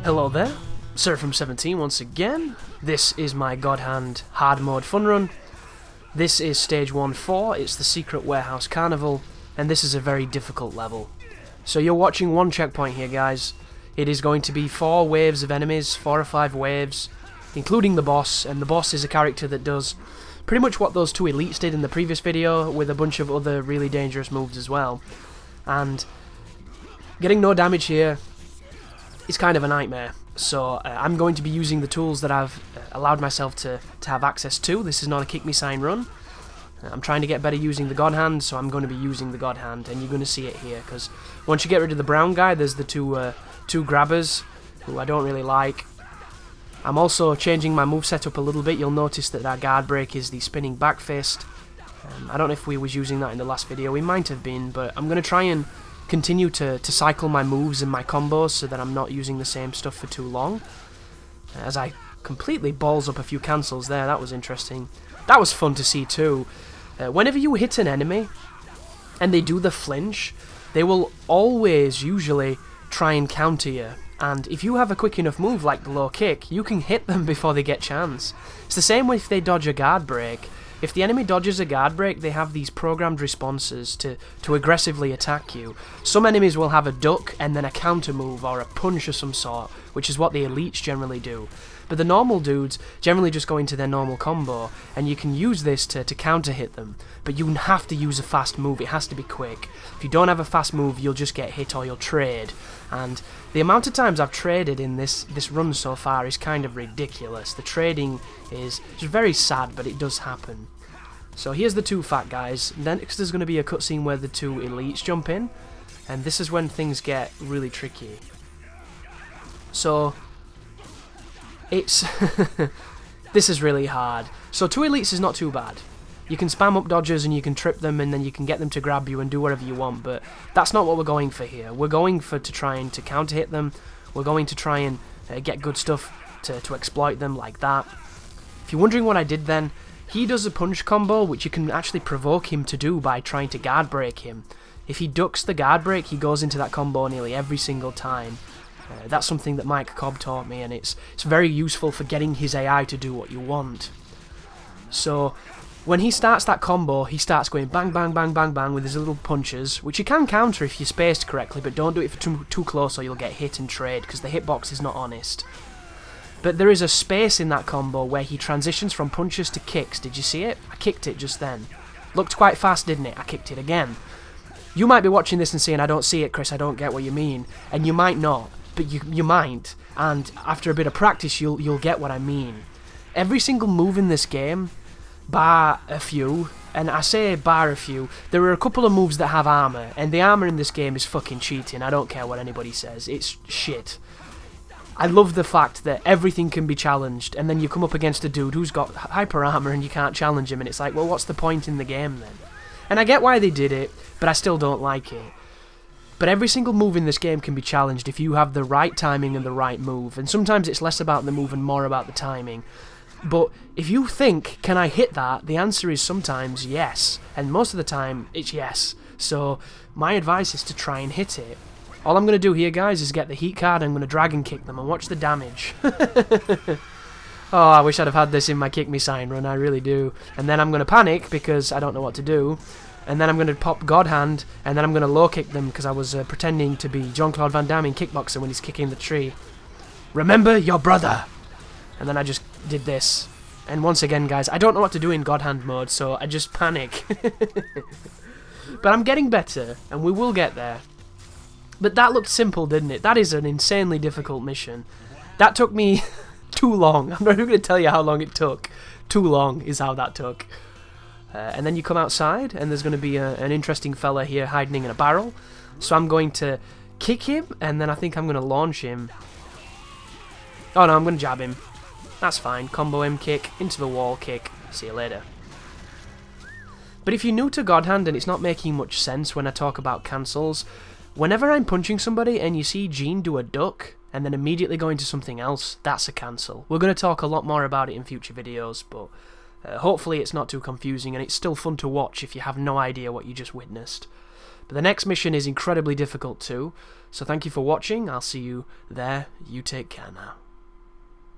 Hello there, Sir from 17 once again. This is my God Hand hard mode fun run. This is stage 1-4, it's the Secret Warehouse Carnival, and this is a very difficult level. So you're watching one checkpoint here, guys. It is going to be 4 waves of enemies, 4 or 5 waves, including the boss, and the boss is a character that does pretty much what those 2 elites did in the previous video, with a bunch of other really dangerous moves as well. And getting no damage here is kind of a nightmare. So I'm going to be using the tools that I've allowed myself to have access to. This is not a kick me sign run. I'm trying to get better using the God Hand, so I'm going to be using the God Hand, and you're going to see it here, because once you get rid of the brown guy, there's the two grabbers, who I don't really like. I'm also changing my moveset up a little bit. You'll notice that our guard break is the spinning back fist. I don't know if we was using that in the last video. We might have been, but I'm going to try and continue to cycle my moves and my combos so that I'm not using the same stuff for too long. As I completely balls up a few cancels there, that was interesting. That was fun to see too. Whenever you hit an enemy and they do the flinch, they will always usually try and counter you. And if you have a quick enough move like the low kick, you can hit them before they get chance. It's the same if they dodge a guard break. If the enemy dodges a guard break, they have these programmed responses to aggressively attack you. Some enemies will have a duck and then a counter move or a punch of some sort, which is what the elites generally do. But the normal dudes generally just go into their normal combo, and you can use this to counter hit them. But you have to use a fast move, it has to be quick. If you don't have a fast move, you'll just get hit or you'll trade. And the amount of times I've traded in this run so far is kind of ridiculous. The trading is just very sad, but it does happen. So here's the 2 fat guys. Next there's going to be a cutscene where the 2 elites jump in, and this is when things get really tricky. So it's this is really hard. So 2 elites is not too bad. You can spam up dodges and you can trip them, and then you can get them to grab you and do whatever you want, but that's not what we're going for here. We're going for to try and counter hit them. We're going to try and get good stuff to exploit them like that. If you're wondering what I did then, he does a punch combo which you can actually provoke him to do by trying to guard break him. If he ducks the guard break, he goes into that combo nearly every single time. That's something that Mike Cobb taught me, and it's very useful for getting his AI to do what you want. So when he starts that combo, he starts going bang, bang, bang, bang, bang with his little punches, which you can counter if you're spaced correctly, but don't do it for too close or you'll get hit and trade, because the hitbox is not honest. But there is a space in that combo where he transitions from punches to kicks. Did you see it? I kicked it just then. Looked quite fast, didn't it? I kicked it again. You might be watching this and saying, I don't see it, Chris, I don't get what you mean. And you might not, but you might. And after a bit of practice, you'll get what I mean. Every single move in this game, bar a few, and I say bar a few, there are a couple of moves that have armor, and the armor in this game is fucking cheating. I don't care what anybody says. It's shit. I love the fact that everything can be challenged, and then you come up against a dude who's got hyper armor and you can't challenge him, and it's like, well, what's the point in the game then? And I get why they did it, but I still don't like it. But every single move in this game can be challenged if you have the right timing and the right move, and sometimes it's less about the move and more about the timing. But if you think, can I hit that? The answer is sometimes yes, and most of the time it's yes. So my advice is to try and hit it. All I'm going to do here, guys, is get the heat card. I'm going to dragon kick them and watch the damage. Oh, I wish I'd have had this in my kick me sign run, I really do. And then I'm going to panic because I don't know what to do. And then I'm going to pop God Hand, and then I'm going to low kick them because I was pretending to be Jean-Claude Van Damme in Kickboxer when he's kicking the tree. Remember your brother! And then I just did this. And once again, guys, I don't know what to do in God Hand mode, so I just panic. But I'm getting better, and we will get there. But that looked simple, didn't it? That is an insanely difficult mission. That took me too long. I'm not even going to tell you how long it took. Too long is how that took. And then you come outside, and there's going to be an interesting fella here hiding in a barrel. So I'm going to kick him, and then I think I'm going to launch him. Oh no, I'm going to jab him. That's fine. Combo him, kick, into the wall, kick. See you later. But if you're new to God Hand and it's not making much sense when I talk about cancels, whenever I'm punching somebody and you see Gene do a duck and then immediately go into something else, that's a cancel. We're going to talk a lot more about it in future videos, but Hopefully it's not too confusing, and it's still fun to watch if you have no idea what you just witnessed. But the next mission is incredibly difficult too, so thank you for watching. I'll see you there. You take care now.